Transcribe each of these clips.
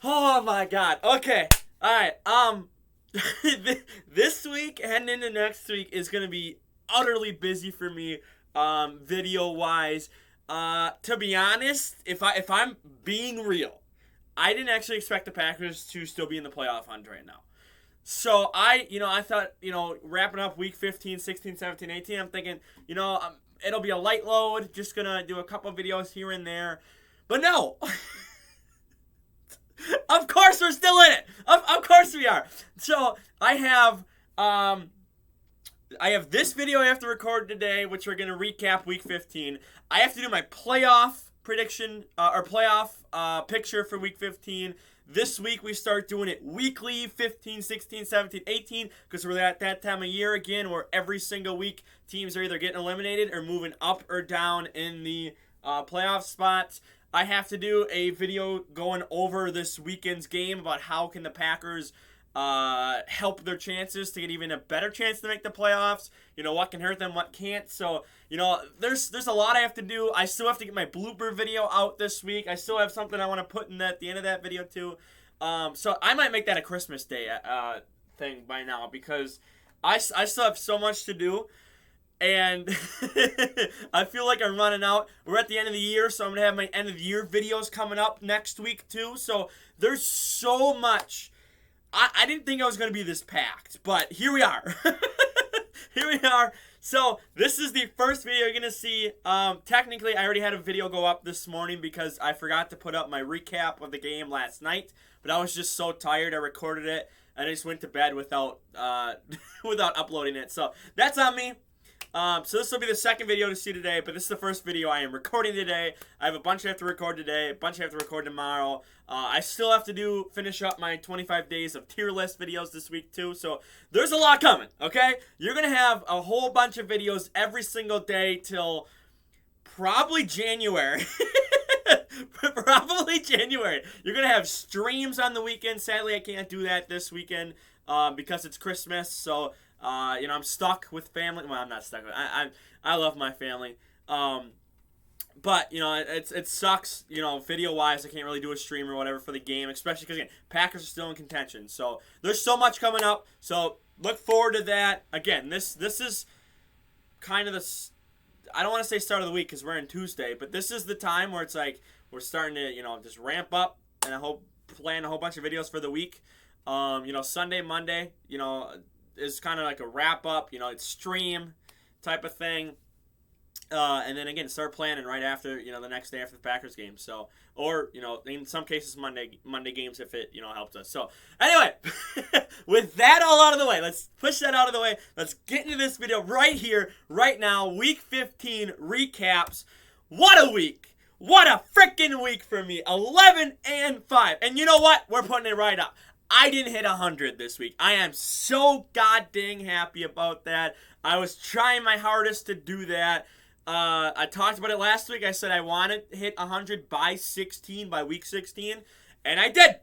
Oh my God. Okay. All right. This week and into next week is gonna be utterly busy for me, video wise. To be honest, if I'm being real, I didn't actually expect the Packers to still be in the playoff hunt right now. So I thought, wrapping up week 15, 16, 17, 18, I'm thinking, it'll be a light load, just gonna do a couple videos here and there. But no, of course we're still in it. Of course we are. So I have this video I have to record today, which we're gonna recap week 15. I have to do my playoff prediction or playoff picture for week 15. This week we start doing it weekly, 15, 16, 17, 18, because we're at that time of year again where every single week teams are either getting eliminated or moving up or down in the playoff spots. I have to do a video going over this weekend's game about how can the Packers help their chances to get even a better chance to make the playoffs. What can hurt them, what can't. So, there's a lot I have to do. I still have to get my blooper video out this week. I still have something I want to put in at the end of that video too. So I might make that a Christmas Day thing by now because I still have so much to do. And I feel like I'm running out. We're at the end of the year, so I'm going to have my end of the year videos coming up next week too. So there's so much. I didn't think I was going to be this packed, but here we are. Here we are. So this is the first video you're going to see. Technically, I already had a video go up this morning because I forgot to put up my recap of the game last night, but I was just so tired I recorded it, and I just went to bed without without uploading it. So that's on me. So this will be the second video to see today, but this is the first video I am recording today. I have a bunch I have to record today, a bunch I have to record tomorrow. I still have to finish up my 25 days of tier list videos this week too, so there's a lot coming, okay? You're going to have a whole bunch of videos every single day till probably January. Probably January. You're going to have streams on the weekend. Sadly, I can't do that this weekend because it's Christmas, so... I'm stuck with family. Well, I'm not stuck with. I love my family. But it sucks. Video wise, I can't really do a stream or whatever for the game, especially because again, Packers are still in contention. So there's so much coming up. So look forward to that. Again, this is kind of I don't want to say start of the week because we're in Tuesday, but this is the time where it's like we're starting to just ramp up and plan a whole bunch of videos for the week. Sunday, Monday, is kind of like a wrap up, it's stream type of thing. And then again, start planning right after, the next day after the Packers game. So, or, in some cases, Monday games if it, helps us. So, anyway, with that all out of the way, let's push that out of the way. Let's get into this video right here, right now. Week 15 recaps. What a week. What a freaking week for me. 11-5. And you know what? We're putting it right up. I didn't hit 100 this week. I am so goddamn happy about that. I was trying my hardest to do that. I talked about it last week. I said I wanted to hit 100 by week 16, and I did.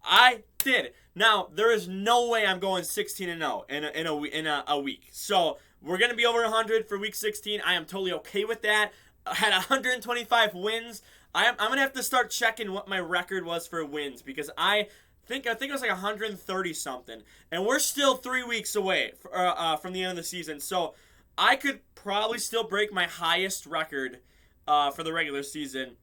I did. Now, there is no way I'm going 16-0 in a week. So, we're going to be over 100 for week 16. I am totally okay with that. I had 125 wins. I'm going to have to start checking what my record was for wins because I think it was like 130 something, and we're still 3 weeks away from the end of the season. So I could probably still break my highest record for the regular season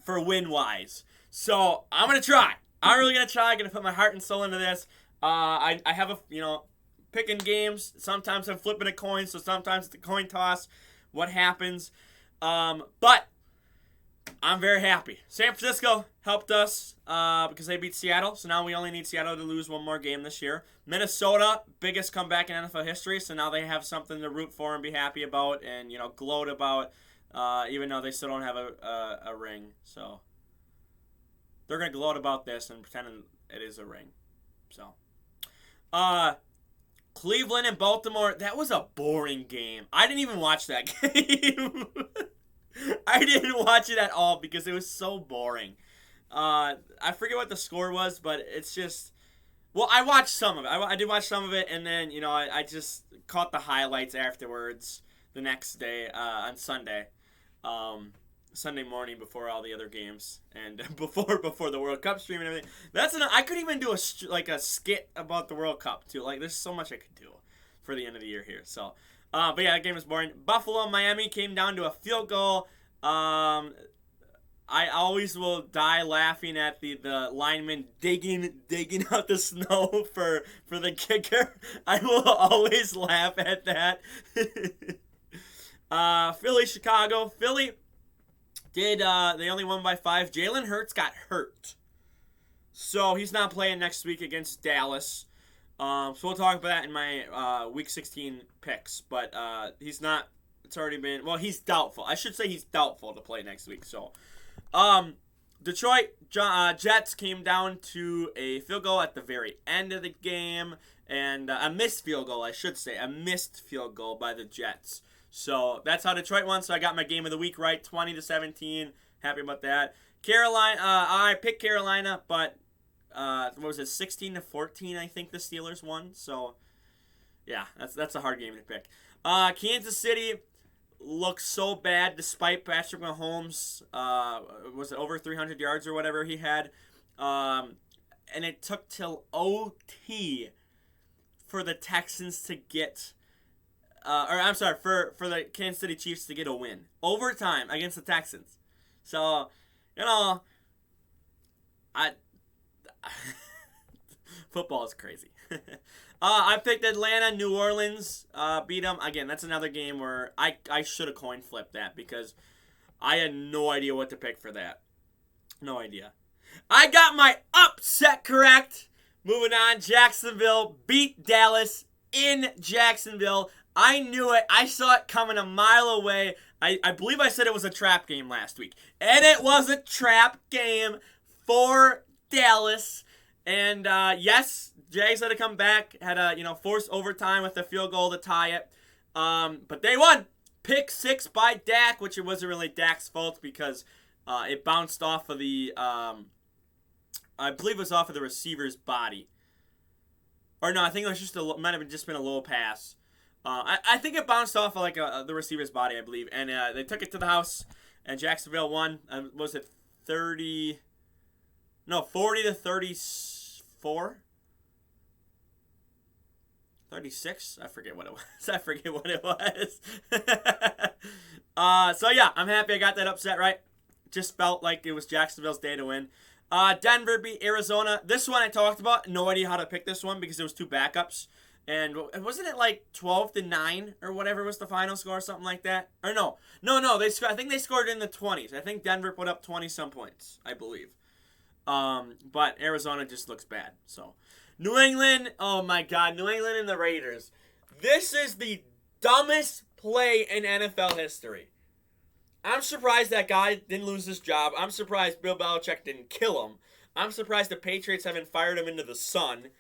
for win wise. So I'm gonna try. I'm really gonna try. I'm gonna put my heart and soul into this. I have picking games. Sometimes I'm flipping a coin, so sometimes it's a coin toss. What happens? But I'm very happy. San Francisco helped us because they beat Seattle, so now we only need Seattle to lose one more game this year. Minnesota, biggest comeback in NFL history, so now they have something to root for and be happy about and, gloat about, even though they still don't have a ring. So they're going to gloat about this and pretend it is a ring. So, Cleveland and Baltimore, that was a boring game. I didn't even watch that game. I didn't watch it at all because it was so boring. I forget what the score was, but it's just... Well, I watched some of it. I did watch some of it, and then, I just caught the highlights afterwards the next day on Sunday. Sunday morning before all the other games and before the World Cup stream and everything. I could even do a skit about the World Cup too. Like there's so much I could do for the end of the year here. So, but yeah, that game was boring. Buffalo Miami came down to a field goal. I always will die laughing at the lineman digging out the snow for the kicker. I will always laugh at that. Philly, Chicago. Philly they only won by 5. Jalen Hurts got hurt, so he's not playing next week against Dallas. So we'll talk about that in my Week 16 picks. But he's not. It's already been. Well, he's doubtful. I should say he's doubtful to play next week. So, Detroit Jets came down to a field goal at the very end of the game, and a missed field goal, I should say, a missed field goal by the Jets. So that's how Detroit won. So I got my game of the week right, 20-17. Happy about that. Carolina, I picked Carolina, but what was it, 16-14? I think the Steelers won. So yeah, that's a hard game to pick. Kansas City looks so bad despite Patrick Mahomes. Was it over 300 yards or whatever he had? And it took till OT for the Texans to get. For the Kansas City Chiefs to get a win. Overtime against the Texans. So, football is crazy. I picked Atlanta, New Orleans, beat them. Again, that's another game where I should have coin flipped that because I had no idea what to pick for that. No idea. I got my upset correct. Moving on, Jacksonville beat Dallas in Jacksonville. I knew it. I saw it coming a mile away. I believe I said it was a trap game last week. And it was a trap game for Dallas. And yes, Jags had to come back. Had to, force overtime with a field goal to tie it. But they won. Pick 6 by Dak, which it wasn't really Dak's fault because it bounced off of the, I believe it was off of the receiver's body. Or no, I think it was might have just been a low pass. I think it bounced off of the receiver's body, I believe, and they took it to the house, and Jacksonville won. Was it 40-34? 36? I forget what it was. So yeah, I'm happy I got that upset right. Just felt like it was Jacksonville's day to win. Denver beat Arizona. This one I talked about. No idea how to pick this one because it was 2 backups. And wasn't it like 12-9 or whatever was the final score, something like that? Or no. I think they scored in the 20s. I think Denver put up 20-some points, I believe. But Arizona just looks bad. So, New England, oh my God, New England and the Raiders. This is the dumbest play in NFL history. I'm surprised that guy didn't lose his job. I'm surprised Bill Belichick didn't kill him. I'm surprised the Patriots haven't fired him into the sun.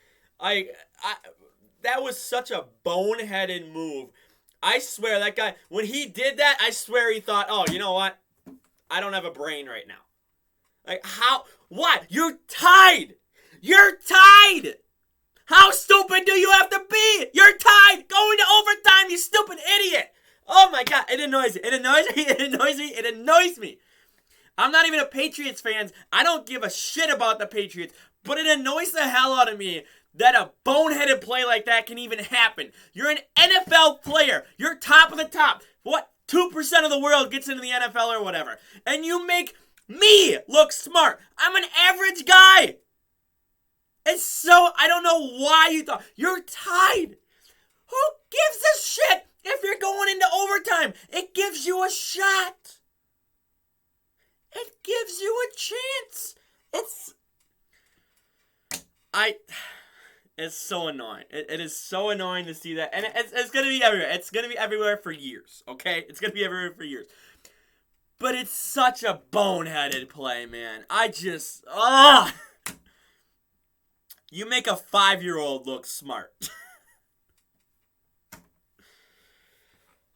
That was such a boneheaded move. I swear that guy, when he did that, I swear he thought, oh, you know what? I don't have a brain right now. Like, how? What? You're tied! You're tied! How stupid do you have to be? You're tied! Going to overtime, you stupid idiot! Oh my God, it annoys me. It annoys me. It annoys me. It annoys me. I'm not even a Patriots fan. I don't give a shit about the Patriots. But it annoys the hell out of me that a boneheaded play like that can even happen. You're an NFL player. You're top of the top. What? 2% of the world gets into the NFL or whatever. And you make me look smart. I'm an average guy. It's so, I don't know why you thought. You're tied. Who gives a shit if you're going into overtime? It gives you a shot. It gives you a chance. It's so annoying. It is so annoying to see that. And it's going to be everywhere. It's going to be everywhere for years, okay? It's going to be everywhere for years. But it's such a boneheaded play, man. You make a 5-year-old look smart.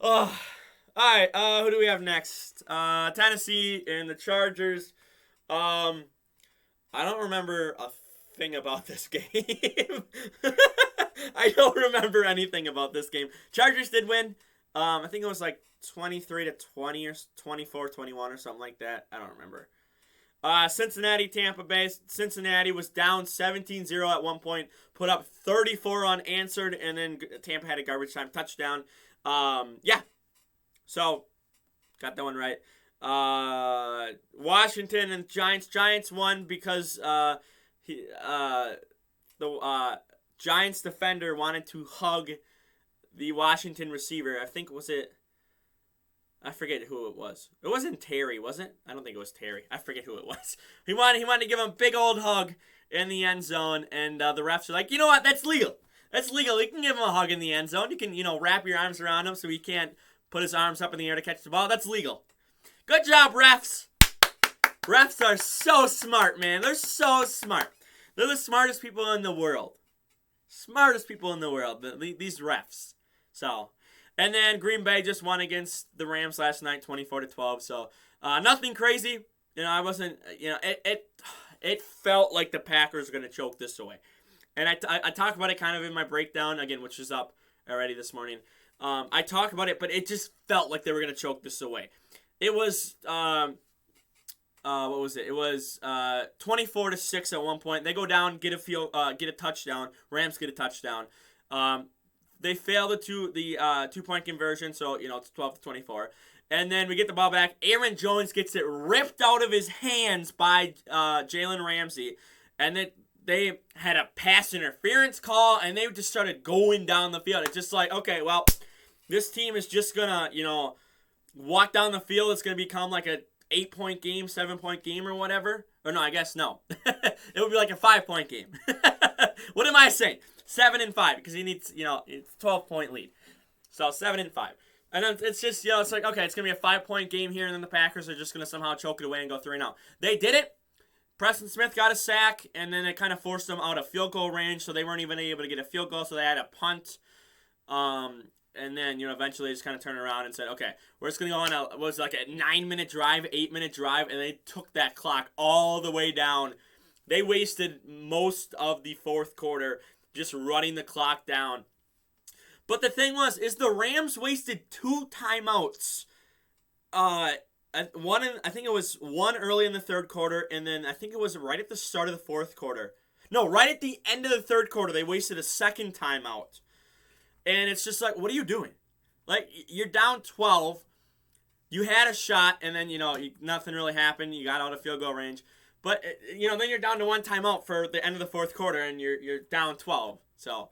Oh, all right. Who do we have next? Tennessee and the Chargers. I don't remember a thing about this game. I don't remember anything about this game. Chargers did win. I think it was like 23-20 or 24-21 or something like that. I don't remember. Cincinnati, Tampa Bay. Cincinnati was down 17-0 at one point, put up 34 unanswered, and then Tampa had a garbage time touchdown. Yeah. So, got that one right. Washington and Giants. Giants won because the Giants defender wanted to hug the Washington receiver. I forget who it was. It wasn't Terry, was it? I don't think it was Terry. I forget who it was. He wanted to give him a big old hug in the end zone, and the refs are like, you know what? That's legal. That's legal. You can give him a hug in the end zone. You can, wrap your arms around him so he can't put his arms up in the air to catch the ball. That's legal. Good job, refs. Refs are so smart, man. They're so smart. They're the smartest people in the world. Smartest people in the world. These refs. So, and then Green Bay just won against the Rams last night, 24-12. So, nothing crazy. I wasn't, it felt like the Packers were going to choke this away. And I talk about it kind of in my breakdown, again, which is up already this morning. I talk about it, but it just felt like they were going to choke this away. It was, what was it? It was 24-6 at one point. They go down, get a touchdown. Rams get a touchdown. They fail the 2-point conversion, so it's 12-24. And then we get the ball back. Aaron Jones gets it ripped out of his hands by Jalen Ramsey, and then they had a pass interference call, and they just started going down the field. It's just like, okay, well, this team is just gonna walk down the field. It's gonna become like a 8-point game, 7-point game, or whatever. Or no, I guess no. It would be like a 5-point game. What am I saying? 7-5 because he needs, it's 12-point lead. So 7-5. And then it's just, it's like, okay, it's going to be a 5-point game here, and then the Packers are just going to somehow choke it away and go 3-0. They did it. Preston Smith got a sack, and then it kind of forced them out of field goal range, so they weren't even able to get a field goal, so they had a punt. And then, eventually they just kind of turned around and said, okay, we're just going to go on it was like a 9-minute drive, 8-minute drive, and they took that clock all the way down. They wasted most of the fourth quarter just running the clock down. But the thing is the Rams wasted 2 timeouts. I think it was one early in the third quarter, and then I think it was right at the start of the fourth quarter. No, right at the end of the third quarter, they wasted a second timeout. And it's just like, what are you doing? Like, you're down 12. You had a shot, and then, nothing really happened. You got out of field goal range. But, then you're down to 1 timeout for the end of the fourth quarter, and you're down 12. So,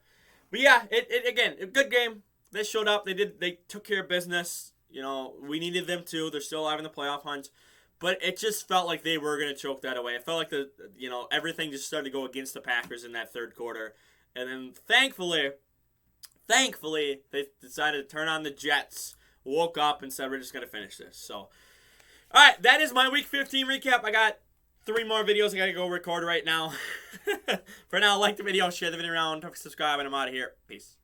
but yeah, again, a good game. They showed up. They took care of business. We needed them to. They're still alive in the playoff hunt. But it just felt like they were going to choke that away. It felt like everything just started to go against the Packers in that third quarter. And then, thankfully, they decided to turn on the Jets, woke up, and said, we're just going to finish this. So, all right, that is my Week 15 recap. I got 3 more videos I got to go record right now. For now, like the video, share the video around, subscribe, and I'm out of here. Peace.